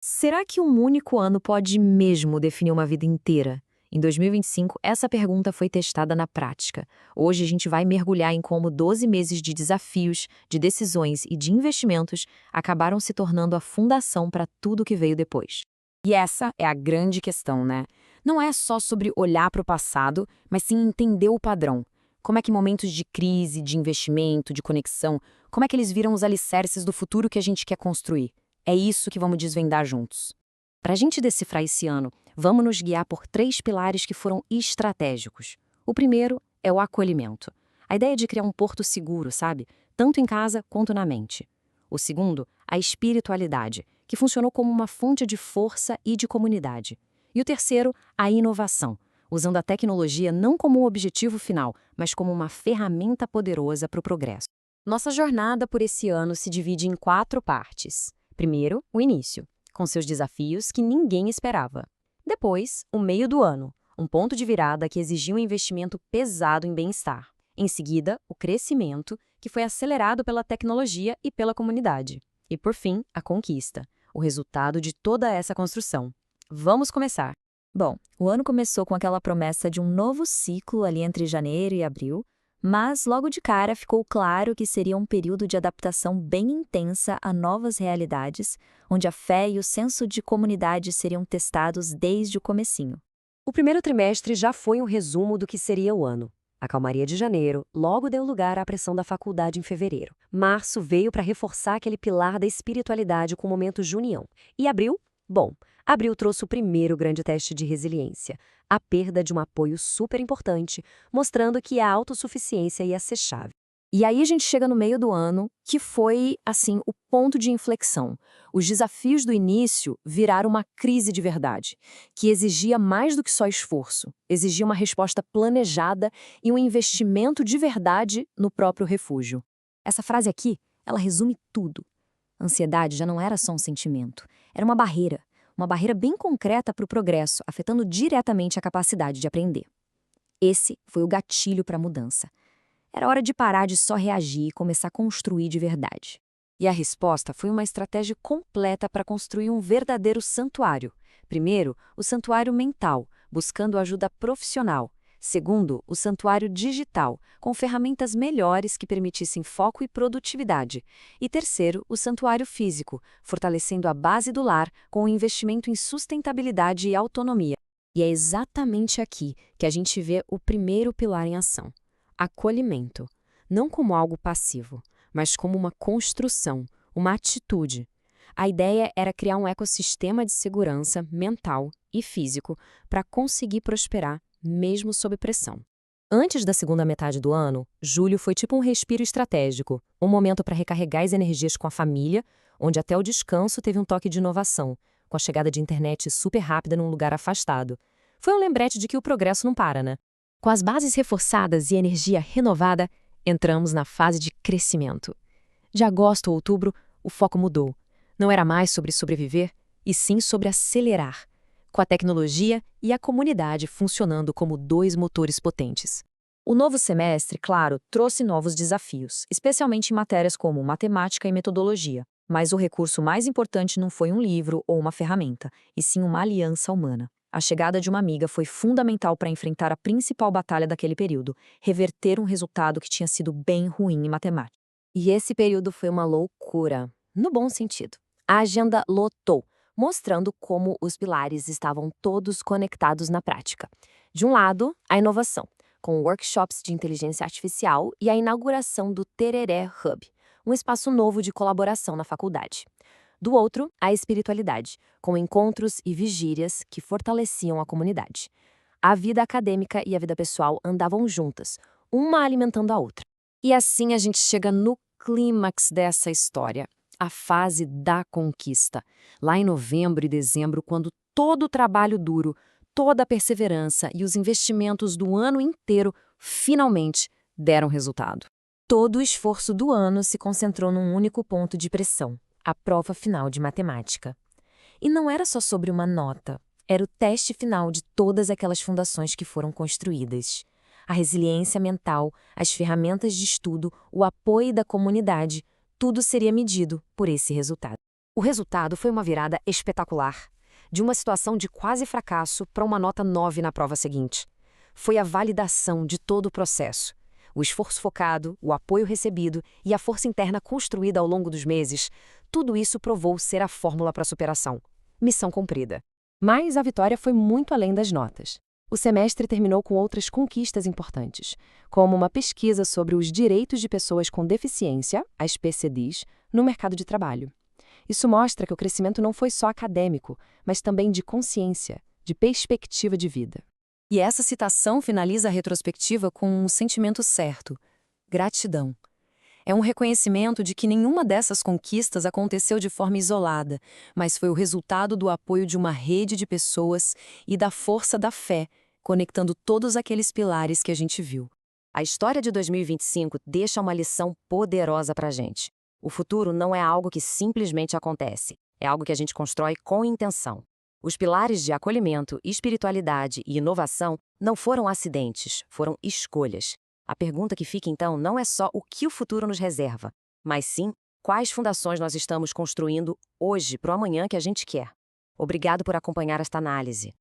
Será que um único ano pode mesmo definir uma vida inteira? Em 2025, essa pergunta foi testada na prática. Hoje a gente vai mergulhar em como 12 meses de desafios, de decisões e de investimentos acabaram se tornando a fundação para tudo que veio depois. E essa é a grande questão, né? Não é só sobre olhar para o passado, mas sim entender o padrão. Como é que momentos de crise, de investimento, de conexão, como é que eles viram os alicerces do futuro que a gente quer construir? É isso que vamos desvendar juntos. Para a gente decifrar esse ano, vamos nos guiar por três pilares que foram estratégicos. O primeiro é o acolhimento. A ideia de criar um porto seguro, sabe? Tanto em casa quanto na mente. O segundo, a espiritualidade, que funcionou como uma fonte de força e de comunidade. E o terceiro, a inovação, usando a tecnologia não como um objetivo final, mas como uma ferramenta poderosa para o progresso. Nossa jornada por esse ano se divide em quatro partes. Primeiro, o início, com seus desafios que ninguém esperava. Depois, o meio do ano, um ponto de virada que exigiu um investimento pesado em bem-estar. Em seguida, o crescimento, que foi acelerado pela tecnologia e pela comunidade. E, por fim, a conquista, o resultado de toda essa construção. Vamos começar! Bom, o ano começou com aquela promessa de um novo ciclo ali entre janeiro e abril, mas logo de cara ficou claro que seria um período de adaptação bem intensa a novas realidades, onde a fé e o senso de comunidade seriam testados desde o comecinho. O primeiro trimestre já foi um resumo do que seria o ano. A calmaria de janeiro logo deu lugar à pressão da faculdade em fevereiro. Março veio para reforçar aquele pilar da espiritualidade com o momento de união. E abril? Bom, abril trouxe o primeiro grande teste de resiliência, a perda de um apoio super importante, mostrando que a autossuficiência ia ser chave. E aí a gente chega no meio do ano, que foi, assim, o ponto de inflexão. Os desafios do início viraram uma crise de verdade, que exigia mais do que só esforço, exigia uma resposta planejada e um investimento de verdade no próprio refúgio. Essa frase aqui, ela resume tudo. A ansiedade já não era só um sentimento, era uma barreira bem concreta para o progresso, afetando diretamente a capacidade de aprender. Esse foi o gatilho para a mudança. Era hora de parar de só reagir e começar a construir de verdade. E a resposta foi uma estratégia completa para construir um verdadeiro santuário. Primeiro, o santuário mental, buscando ajuda profissional. Segundo, o santuário digital, com ferramentas melhores que permitissem foco e produtividade. E terceiro, o santuário físico, fortalecendo a base do lar com o investimento em sustentabilidade e autonomia. E é exatamente aqui que a gente vê o primeiro pilar em ação. Acolhimento, não como algo passivo, mas como uma construção, uma atitude. A ideia era criar um ecossistema de segurança mental e físico para conseguir prosperar, mesmo sob pressão. Antes da segunda metade do ano, julho foi tipo um respiro estratégico, um momento para recarregar as energias com a família, onde até o descanso teve um toque de inovação, com a chegada de internet super rápida num lugar afastado. Foi um lembrete de que o progresso não para, né? Com as bases reforçadas e energia renovada, entramos na fase de crescimento. De agosto a outubro, o foco mudou. Não era mais sobre sobreviver, e sim sobre acelerar, com a tecnologia e a comunidade funcionando como dois motores potentes. O novo semestre, claro, trouxe novos desafios, especialmente em matérias como matemática e metodologia. Mas o recurso mais importante não foi um livro ou uma ferramenta, e sim uma aliança humana. A chegada de uma amiga foi fundamental para enfrentar a principal batalha daquele período, reverter um resultado que tinha sido bem ruim em matemática. E esse período foi uma loucura, no bom sentido. A agenda lotou, mostrando como os pilares estavam todos conectados na prática. De um lado, a inovação, com workshops de inteligência artificial e a inauguração do Tereré Hub, um espaço novo de colaboração na faculdade. Do outro, a espiritualidade, com encontros e vigílias que fortaleciam a comunidade. A vida acadêmica e a vida pessoal andavam juntas, uma alimentando a outra. E assim a gente chega no clímax dessa história, a fase da conquista. Lá em novembro e dezembro, quando todo o trabalho duro, toda a perseverança e os investimentos do ano inteiro finalmente deram resultado. Todo o esforço do ano se concentrou num único ponto de pressão: a prova final de matemática. E não era só sobre uma nota, era o teste final de todas aquelas fundações que foram construídas. A resiliência mental, as ferramentas de estudo, o apoio da comunidade, tudo seria medido por esse resultado. O resultado foi uma virada espetacular. De uma situação de quase fracasso para uma nota 9 na prova seguinte. Foi a validação de todo o processo. O esforço focado, o apoio recebido e a força interna construída ao longo dos meses, tudo isso provou ser a fórmula para a superação. Missão cumprida. Mas a vitória foi muito além das notas. O semestre terminou com outras conquistas importantes, como uma pesquisa sobre os direitos de pessoas com deficiência, as PCDs, no mercado de trabalho. Isso mostra que o crescimento não foi só acadêmico, mas também de consciência, de perspectiva de vida. E essa citação finaliza a retrospectiva com um sentimento certo: gratidão. É um reconhecimento de que nenhuma dessas conquistas aconteceu de forma isolada, mas foi o resultado do apoio de uma rede de pessoas e da força da fé, conectando todos aqueles pilares que a gente viu. A história de 2025 deixa uma lição poderosa para a gente. O futuro não é algo que simplesmente acontece, é algo que a gente constrói com intenção. Os pilares de acolhimento, espiritualidade e inovação não foram acidentes, foram escolhas. A pergunta que fica então não é só o que o futuro nos reserva, mas sim quais fundações nós estamos construindo hoje para o amanhã que a gente quer. Obrigado por acompanhar esta análise.